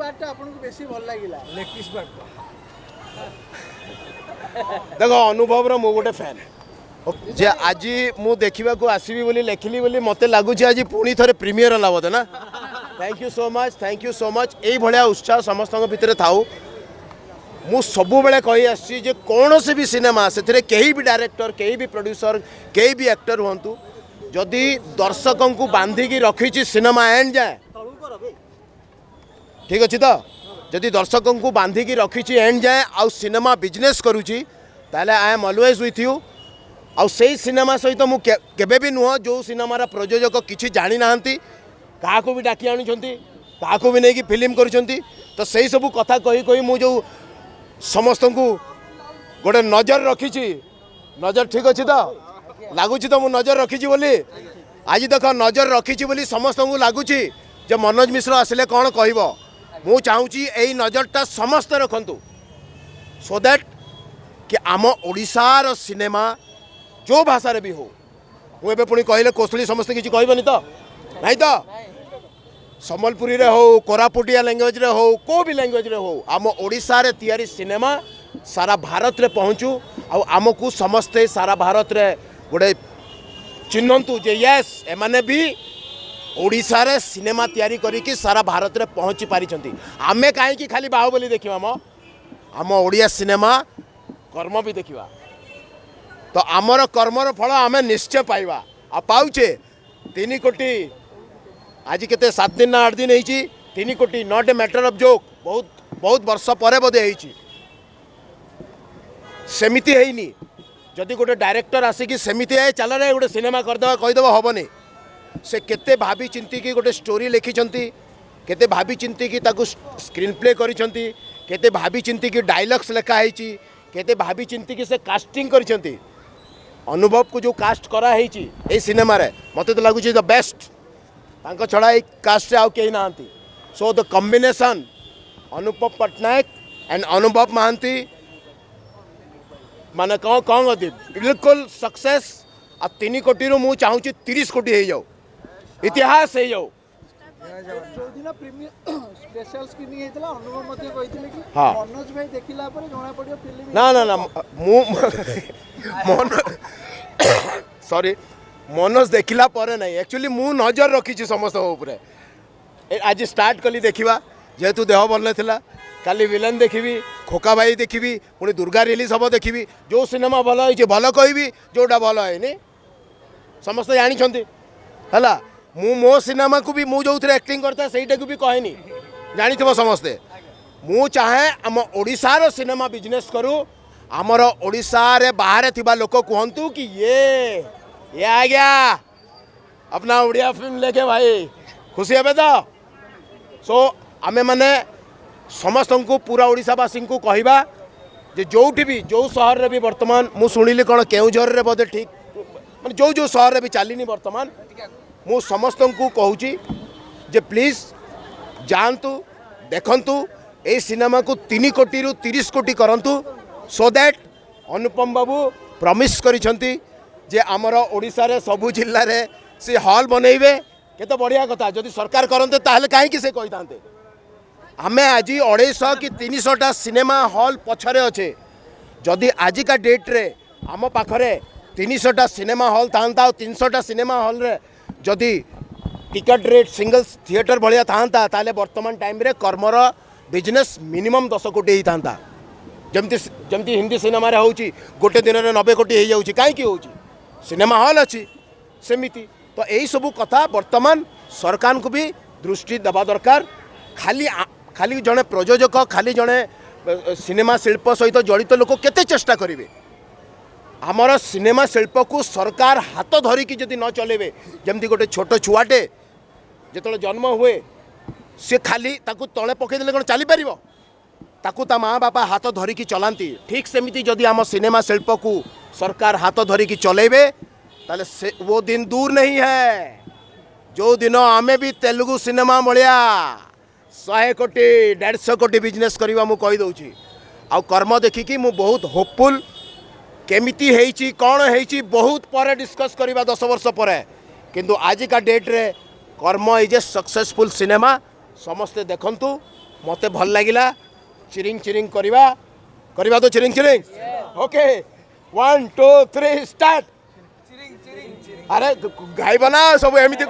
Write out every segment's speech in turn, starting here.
Part आपको बेसी भल लागिला लेग पीस पार्ट देखो अनुभव रो मु गोटे फैन जे आज मु देखा आसबि बोली लिखिली बोली मत लगुच आज पुणी थे प्रीमियर है बोधे ना थैंक यू सो मच यही भाया उत्साह समस्त भितर थाऊ मु सबु बेले कही आसी जे कौन से भी सिनेमा से कहीं भी डायरेक्टर कहीं भी प्रोड्यूसर कहीं भी एक्टर हूँ जदि दर्शकों को बांधिकी रखी सिनेमा एंड जाए ठीक अच्छे तो जदि दर्शकों को बांधिकी रखी एंड जाए आउ सिनेमा बिजनेस करुँची ताले I am always with you आउ से सिनेमा सहित मु केबे भी नुह जो सिनेमार प्रयोजक किसी जानी ना क्या भी डाकी आनुंट क्या भी नहीं फिल्म करुँच तो सही सब कथा कही कही मु जो समस्त को गोटे नजर रखी नजर ठीक अच्छे तो लगुच तो मु नजर रखी बोली आज देख नजर रखी बोली समस्त को लगुच जे मनोज मिश्र आसिले कौन कहब मु चाहूँगी यही नजरटा समस्त रखु सो दैट कि आम ओडिशार सिनेमा जो भाषा भी हो मुझे पुणी कहले कौशली समस्त किसी कहबनी तो नहीं तो सम्बलपुरी रे हो कोरापुटिया लैंग्वेज रे हो को भी लैंग्वेज रे हो आम ओडिशा रे तैयारी सिनेमा सारा भारत रे पहुँचू आमको समस्ते सारा भारत रे गोटे चिन्हतु जे यस एमाने भी ओडिशा रे सिनेमा तैयारी करिकी सारा भारत रे पहुँची पारिछंती आमे काहे खाली बाहुबली देखिबा आम ओडिया सिनेमा कर्म भी देखिबा तो आमर कर्मर फल आमे निश्चय पाइबा आ पाउछे 3 कोटी आज केते 7 दिन ना 8 दिन होईची 3 कोटी not a matter of joke बहुत बहुत वर्ष पर बोधे होईची सेमिति हेइनी जदि गोटे डायरेक्टर आसिकी सेमिति है चल रे गोटे सिनेमा करदेवा कहीदेव हेनी से केते भाभी चिंती की गोटे स्टोरी लिखिंट केते भाभी चिंती की ताकू स्क्रीन प्ले करिसेंती केते भाभी चिंती की डायलॉग्स लिखाई केते भाभी चिंती की से कास्टिंग करिसेंती अनुभव को जो कास्ट करा है सिनेमा रे मत तो लगुच द बेस्ट तांको छड़ा ए कास्ट आउ कहीं ना so the combination Anupam Patnaik and अनुभव महांती माने कौन कौन अति बिल्कुल सक्सेस आ 3 कोटी मु चाहूँ 30 कोटी हो जाऊ इतिहास हो जाऊ जो दिन प्रीमियर स्पेशल स्क्रीनिंग हेतला अनुभव मध्ये कहिथिले कि हाँ मनोज भाई देखिला पर जणा पडियो फिल्म ना ना ना मु मन सॉरी मनोज देखिला पर नहीं एक्चुअली मु नजर रखी समस्त ऊपर आज स्टार्ट कली देखा जेहेतु देह भल ना काली विलन देखी खोका भाई देखी पुणी दुर्गा रिलीज हम देखी जो सिनेमा भल होती भल कहि जोटा भल है समस्त जानी है मु मो सिनेमा को भी मु जो एक्टिंग करता से भी कहनी जानी समस्ते मु चाहे आम ओडिशार सिनेमा बिजनेस करूँ आमर ओडिशा रे बाहर थिबा लोक कहतु कि ये आ गया अपना उड़िया फिल्म लेके भाई खुशी हे तो सो आमे माने समस्त को पूरा ओडिशावासी को कहवा जे जोठी भी जो शहर रे भी वर्तमान मु शुणिली कौन केउझर रे बोधे ठीक माने जो शहर रे भी चलिनी वर्तमान मु समस्त को कहूँ जे प्लीज जानतु देखंतु ए सिनेमा को 3 कोटी रु 30 कोटी करंतु so that Anupam Babu promise करिसंती जे आमर ओडिशा रे सबु जिल्ला रे से हॉल बनइबे केते बढ़िया कथा जदि सरकार करंते ताहले काहे कि से कहितांते आमे आज 250 कि 300टा सिनेमा हॉल पछरे अच्छे जदि आजिका डेट रे आम पाखरे 300टा सिनेमा हॉल था 300टा सिनेमा हॉल रे जदि टिकट रेट सिंगल थिएटर भाया था ताले वर्तमान टाइम रे कर्मर बिजनेस मिनिमम 10 कोटी ही था जमती हिंदी सिनेमा रे होची गोटे दिन में 90 कोटी हो जाऊँगी कहीं हो सिनेमा हॉल अच्छी सेमिति तो यही सब कथा वर्तमान सरकार को भी दृष्टि देवा दरकार खाली खाली जड़े प्रयोजक खाली जड़े सिनेमा शिल्प सहित जड़ित लोक केते चेष्टा करेंगे आमर सिनेमा शिल्प को सरकार हाथ धरिकी जदि न चलेबे जमती गोटे छोट छुआटे जो जन्म हुए सी खाली ताकू तले पकईदे कौन चली पार ताकू ता माँ बापा हाथ धरिकी चलांती ठीक सेमिति जदि आम सिनेमा शिल्प को सरकार हाथ धरिकी चलेबे ताले वो दिन दूर नहीं है जो दिन आमे भी तेलुगु सिनेमा भाया 100 कोटी 150 कोटी बिजनेस करवा मु कही दउची आ कर्म देखिकी मु बहुत होपफुल केमिति हेची कौन हेची बहुत पर डिस्कस करवा 10 वर्ष पर किंतु आजिका डेट रे कर्म इज ए सक्सेसफुल सिनेमा समस्ते देखंतु मते भल लागिला चिरिंग चिरिंग करवा तो चिरिंग चिरिंग ओके 1 2 3 स्टार्ट अरे गाइबा ना सब एमती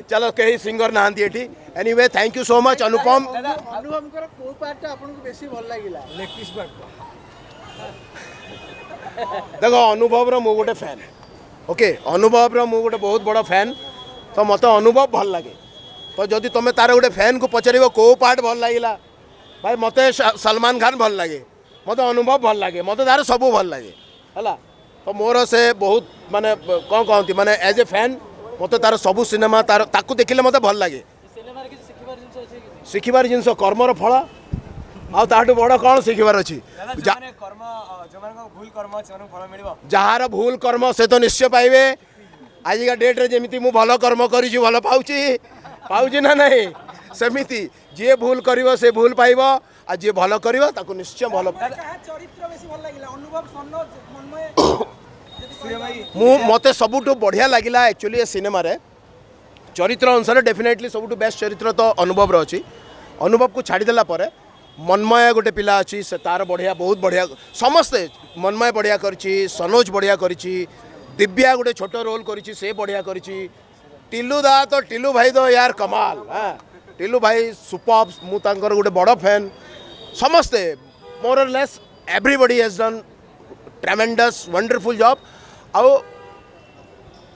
चलो कहीं सिंगर ना एटी anyway thank you so much Anupam Anupam को को पार्ट आपनको बेसी भल लागिला लेग पीस पार्ट देखो अनुभव रो मु गोटे फैन ओके अनुभव रो मु गोटे बहुत बड़ा फैन तो मत अनुभव भल लगे तो जदि तुम तार गोटे फैन को पचार को पार्ट भल लगिला भाई मत सलमान खान भल लगे मत अनुभव भल लगे मत तार सब भल लगे है तो मोर से बहुत माने कौन कहती माने एज ए फैन मत तार सब सिनेमा तार ताकू देखिले मत भल लगे शिखिबार जिनस कर्मर फल आठू बड़ कौन शिखिबार अच्छी जार भूल कर्म से तो निश्चय पाइबे आजिका डेट्रे जमी मुझे भल कर्म करी भल पाऊँ ना नहीं सेमिति जी भूल कर से भूल पाइब आ जी भल कर निश्चय भल मत सबुठ बढ़िया लगिला एक्चुअली सिनेमा रे चरित्र अनुसार डेफिनेटली सबुठ बेस्ट चरित्र तो अनुभव अच्छी अनुभव को छाड़देला मनमय गोटे पिला अच्छी से तार बढ़िया बहुत बढ़िया समस्ते मनमय बढ़िया करिछि सनोज बढ़िया करिछि दिव्या गोटे छोट रोल करिछि से बढ़िया करिछि टिलू दा तो टिलू भाई तो यार कमाल हाँ टिलू भाई सुपर मु तांकर गोटे बड़ फैन समस्ते मोर और less everybody has done ट्रेमेंडस wonderful job आउ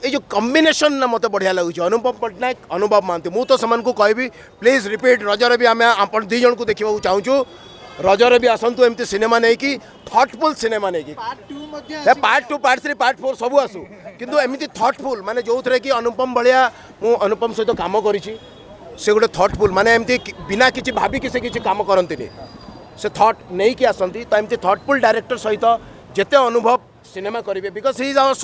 ये जो कॉम्बिनेशन ना मत बढ़िया लगुच अनुपम पट्टनायक अनुभव महांती मु तो सेमान को कहबी प्लीज रिपीट रजरे भी आम आपण दी जन को देखा चाहूँ रजरे भी आसतु एमती सिनेमा नहीं कि थॉटफुल सिनेमा नहीं कि पार्ट 2 पार्ट 3 पार्ट 4 सब आसू किंतु एमती थॉटफुल माने जो थे कि अनुपम भाया मु अनुपम सहित काम करिछि से गोटे थॉटफुल माने एमती बिना किसी भाविकी से किसी काम करती से थॉट नहीं कि आसती तो एमती थॉटफुल डायरेक्टर सहित जिते अनुभव सिनेमा करेंगे because he is our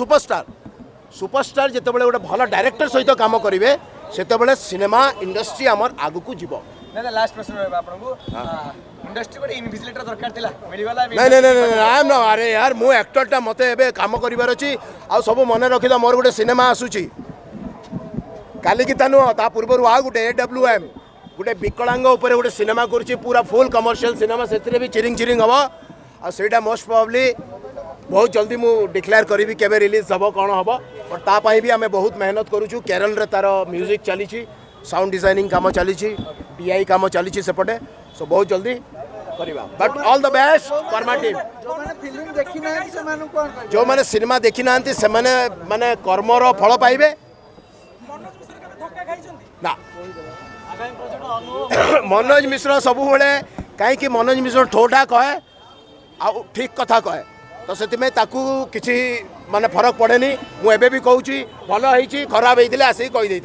superstar जितेबाला गोटे भल डायरेक्टर सहित काम करेंगे से सिनेमा इंडस्ट्री आमर आगु को जीव लास्ट प्रश्न रहबा आपनको इंडस्ट्री को इनविजिलेटर दरकार थिला मिलिवाला नहीं आई एम नो अरे यार मु एक्टरटा मते एबे काम करिवार अछि आ सब मने रखिदा मोर गोटे सिनेमा आसुची काली की तानु ता पूर्व आ गोटे AWM गोटे विकलांग ऊपर गोटे सिनेमा करछि पूरा फुल कमर्शियल सिनेमा सेतिरे भी चिरिंग हबो आ सेटा मोस्ट प्रोबब्ली बहुत जल्दी मु डिक्लेयर करी केबे रिलीज हबो कोन हबो और ता पई भी आमे बहुत मेहनत करूछु केरल रे तार म्यूजिक चली छी साउंड डिजाइनिंग काम चली DI काम चली सेपटे सो बहुत जल्दी करिबा but all the best Karma team जो मैंने सिनेमा देखी ना से माने कर्मर फल पाइबे ना मनोज मिश्र सब बेले कहीं मनोज मिश्र ठोठा कहे आ ठीक कथा कहे तो से किसी माने फरक पड़ेनी मुझे भी कहूँ भल हो खराब होते आसिक कहीदे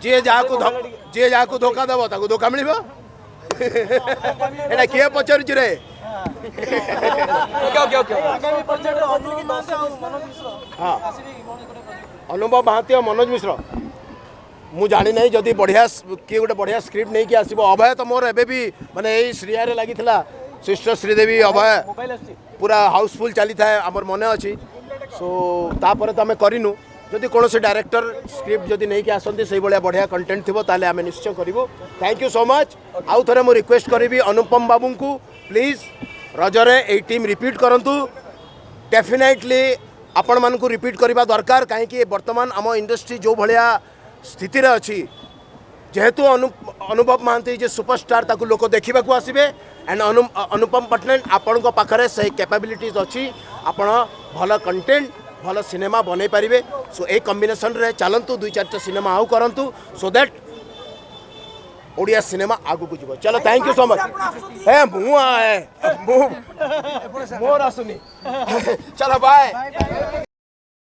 जी जहाँ को धोखा दब ताकू धोखा मिल किए पचार रे हाँ अनुभव महांती और मनोज मिश्र मु जानी नहीं जदि बढ़िया किए गोटे बढ़िया स्क्रिप्ट नहीं कि आसब अभय तो मोर एबे भी माने यही श्रीया रे लगी सिस्टर श्रीदेवी अभय पूरा हाउसफुल चली था आमर मन अच्छी सो तापर तो आम करूँ जदि कौन से डायरेक्टर स्क्रिप्ट जदि नहीं कि आसती से भाया बढ़िया कंटेंट थी ताले आम निश्चय करूँ थैंक यू सो मच आउ थे मुझे रिक्वेस्ट करी अनुपम बाबू को प्लीज रजरे यही टीम रिपीट करूँ डेफिनेटली आपण मानक रिपीट करने दरकार कहीं बर्तमान आम इंडस्ट्री जो भाया स्थिति अच्छी जेहेतु अनुभव महांती जे सुपरस्टार ताकू लोक देखा आसबे एंड अनुपम पट्टनायक आपण पाखे से कैपेबिलिटीज अच्छी आपण भल कंटेंट भल सिनेमा बन पारे सो ए कॉम्बिनेशन रे चलतु 2-4 सिनेमा आउ करंतु सो दैट ओडिया सिनेमा आगु को जीव चलो थैंक यू सो मच हे मोर आसुनी चलो बाय।